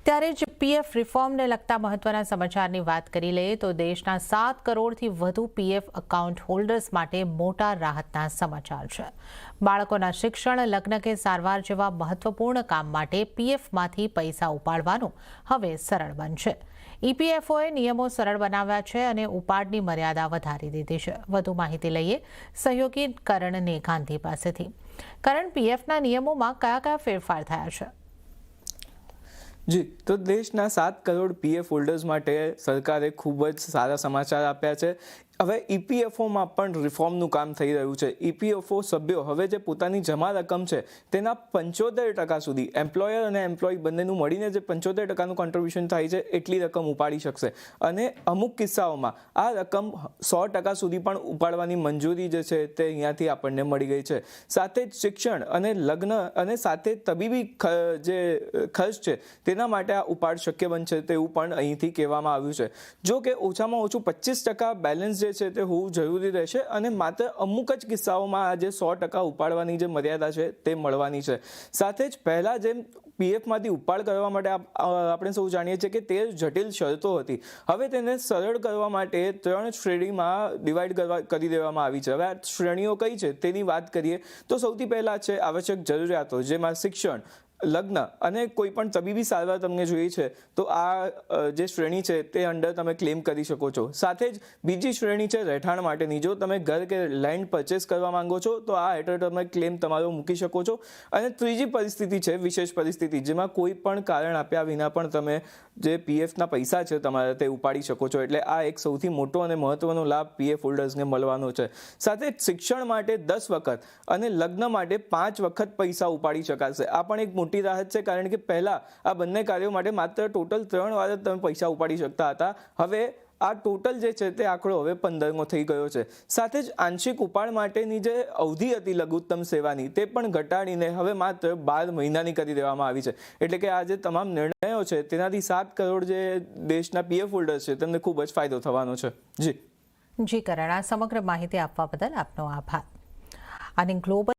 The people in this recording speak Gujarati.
ત્યારે જ પીએફ રિફોર્મને લગતા મહત્વના સમાચારની વાત કરી લઈએ તો દેશના 7 કરોડથી વધુ પીએફ એકાઉન્ટ હોલ્ડર્સ માટે મોટા રાહતના સમાચાર છે। બાળકોના શિક્ષણ, લગ્ન કે સારવાર જેવા મહત્વપૂર્ણ કામ માટે પીએફમાંથી પૈસા ઉપાડવાનું હવે સરળ બનશે। ઈપીએફઓએ નિયમો સરળ બનાવ્યા છે અને ઉપાડની મર્યાદા વધારી દીધી છે। વધુ માહિતી લઈએ સહયોગી કરણ ગાંધી પાસેથી। કરણ, પીએફના નિયમોમાં કયા ફેરફાર થયા છે? જી, તો દેશના 7 કરોડ પીએફ હોલ્ડર્સ માટે સરકારે ખૂબ જ સારા સમાચાર આપ્યા છે। હવે ઈપીએફઓમાં પણ રિફોર્મનું કામ થઈ રહ્યું છે। ઈપીએફઓ સભ્યો હવે જે પોતાની જમા રકમ છે તેના 75% સુધી, એમ્પ્લોયર અને એમ્પ્લોય બંનેનું મળીને જે 75%નું કોન્ટ્રીબ્યુશન થાય છે એટલી રકમ ઉપાડી શકશે અને અમુક કિસ્સાઓમાં આ રકમ 100% સુધી પણ ઉપાડવાની મંજૂરી જે છે તે અહીંયાથી આપણને મળી ગઈ છે। સાથે જ શિક્ષણ અને લગ્ન અને સાથે તબીબી જે ખર્ચ છે તેના માટે આ ઉપાડ શક્ય બનશે તેવું પણ અહીંથી કહેવામાં આવ્યું છે। જો કે ઓછામાં ઓછું 25% બેલેન્સ જે છે તે હોવું જરૂરી રહેશે અને માત્ર અમુક જ કિસ્સાઓમાં આ જે 100% ઉપાડવાની જે મર્યાદા છે તે મળવાની છે। સાથે જ પહેલા જેમ પીએફમાંથી ઉપાડ કરવા માટે આપણે સૌ જાણીએ છીએ કે 13 જટિલ શરતો હતી, હવે તેને સરળ કરવા માટે 3 શ્રેણીમાં ડિવાઈડ કરી દેવામાં આવી છે। હવે આ શ્રેણીઓ કઈ છે તેની વાત કરીએ તો સૌથી પહેલા છે આવશ્યક જરૂરિયાતો, જેમાં શિક્ષણ, લગ્ન અને કોઈ પણ તબીબી સારવાર તમને જોઈએ છે તો આ જે શ્રેણી છે તે અંડર તમે ક્લેમ કરી શકો છો। સાથે જ બીજી શ્રેણી છે રહેઠાણ માટેની, જો તમે ઘર કે લેન્ડ પરચેસ કરવા માંગો છો તો આ હેઠળ તમે ક્લેમ તમારો મૂકી શકો છો। અને ત્રીજી પરિસ્થિતિ છે વિશેષ પરિસ્થિતિ, જેમાં કોઈ પણ કારણ આપ્યા વિના પણ તમે જે પીએફના પૈસા છે તમારે તે ઉપાડી શકો છો। એટલે આ એક સૌથી મોટો અને મહત્વનો લાભ પીએફ હોલ્ડર્સને મળવાનો છે। સાથે જ શિક્ષણ માટે 10 વખત અને લગ્ન માટે 5 વખત પૈસા ઉપાડી શકાશે। આ પણ એક મોટી રાહત છે, કારણ કે પહેલા આ બંને કાર્યો માટે માત્ર ટોટલ 3 વાર જ તમે પૈસા ઉપાડી શકતા હતા। હવે આ ટોટલ જે છે તે આંકડો હવે 15મો થઈ ગયો છે। સાથે જ આંશિક ઉપાડ માટેની જે અવધિ હતી લઘુત્તમ સેવાની તે પણ ઘટાડીને હવે માત્ર 12 મહિનાની કરી દેવામાં આવી છે। એટલે કે આ જે તમામ નિર્ણયો છે તેનાથી 7 કરોડ જે દેશના પીએફ હોલ્ડર્સ છે તેમને ખૂબ જ ફાયદો થવાનો છે। જી કરણ, આ સમગ્ર માહિતી આપવા બદલ આપનો આભાર। અને ગ્લોબલ